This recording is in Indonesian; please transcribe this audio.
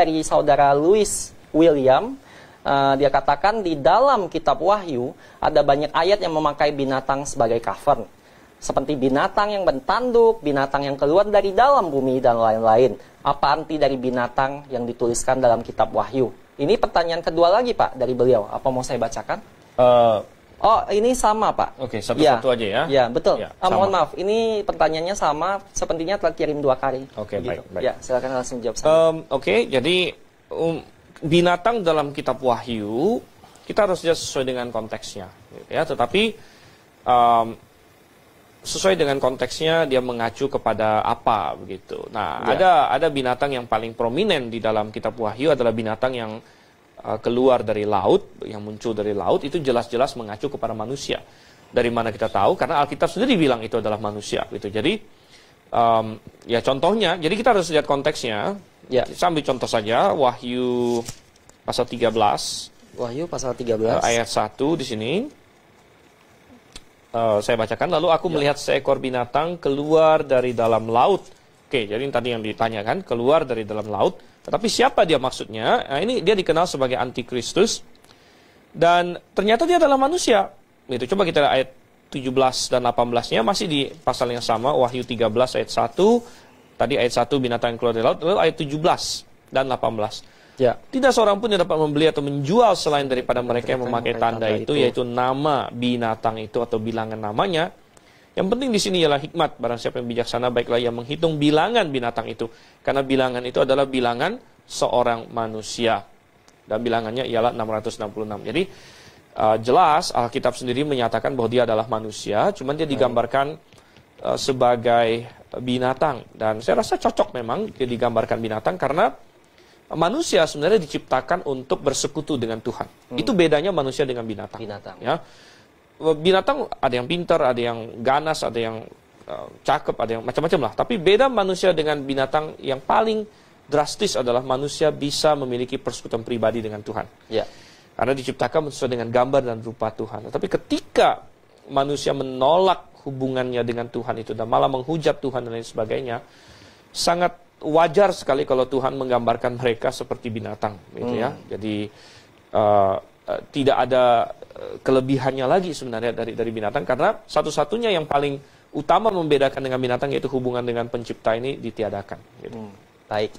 dari saudara Louis William. Dia katakan di dalam kitab Wahyu ada banyak ayat yang memakai binatang sebagai cover. Seperti binatang yang bertanduk, binatang yang keluar dari dalam bumi, dan lain-lain. Apa arti dari binatang yang dituliskan dalam kitab Wahyu? Ini pertanyaan kedua lagi, Pak, dari beliau. Apa mau saya bacakan? Oh, ini sama, Pak. Oke, satu-satu aja ya. Ya, betul. Ya, Mohon maaf, ini pertanyaannya sama, sepertinya telah kirim 2 kali. Oke, gitu. baik. Ya, silakan langsung jawab sama. Oke, jadi binatang dalam kitab Wahyu, kita harus lihat sesuai dengan konteksnya. Gitu ya. Tetapi sesuai dengan konteksnya, dia mengacu kepada apa, begitu. Nah, ada binatang yang paling prominen di dalam kitab Wahyu adalah binatang yang keluar dari laut, yang muncul dari laut, itu jelas-jelas mengacu kepada manusia. Dari mana kita tahu? Karena Alkitab sendiri bilang itu adalah manusia, gitu. Jadi, ya contohnya, jadi kita harus lihat konteksnya. Ya. Saya ambil contoh saja, Wahyu pasal 13. Wahyu pasal 13. Ayat 1 di sini. Saya bacakan, lalu aku melihat seekor binatang keluar dari dalam laut. Oke, jadi tadi yang ditanyakan, keluar dari dalam laut. Tetapi siapa dia maksudnya? Nah, ini dia dikenal sebagai antikristus. Dan ternyata dia adalah manusia. Itu coba kita lihat ayat 17 dan 18-nya masih di pasal yang sama, Wahyu 13 ayat 1. Tadi ayat 1 binatang yang keluar dari laut, lalu ayat 17 dan 18. Ya. Tidak seorang pun yang dapat membeli atau menjual selain daripada mereka yang memakai tanda itu, yaitu nama binatang itu atau bilangan namanya. Yang penting di sini ialah hikmat. Barang siapa yang bijaksana, baiklah ia menghitung bilangan binatang itu. Karena bilangan itu adalah bilangan seorang manusia. Dan bilangannya ialah 666. Jadi jelas Alkitab sendiri menyatakan bahwa dia adalah manusia. Cuman dia digambarkan sebagai binatang. Dan saya rasa cocok memang dia digambarkan binatang. Karena manusia sebenarnya diciptakan untuk bersekutu dengan Tuhan. Itu bedanya manusia dengan binatang. Ya. Binatang ada yang pintar, ada yang ganas, ada yang cakep, ada yang macam-macam lah. Tapi beda manusia dengan binatang yang paling drastis adalah manusia bisa memiliki persekutuan pribadi dengan Tuhan. Ya. Karena diciptakan sesuai dengan gambar dan rupa Tuhan. Tapi ketika manusia menolak hubungannya dengan Tuhan itu dan malah menghujat Tuhan dan lain sebagainya, sangat wajar sekali kalau Tuhan menggambarkan mereka seperti binatang, gitu ya. Jadi tidak ada kelebihannya lagi sebenarnya dari binatang, karena satu-satunya yang paling utama membedakan dengan binatang yaitu hubungan dengan pencipta ini ditiadakan. Gitu. Baik.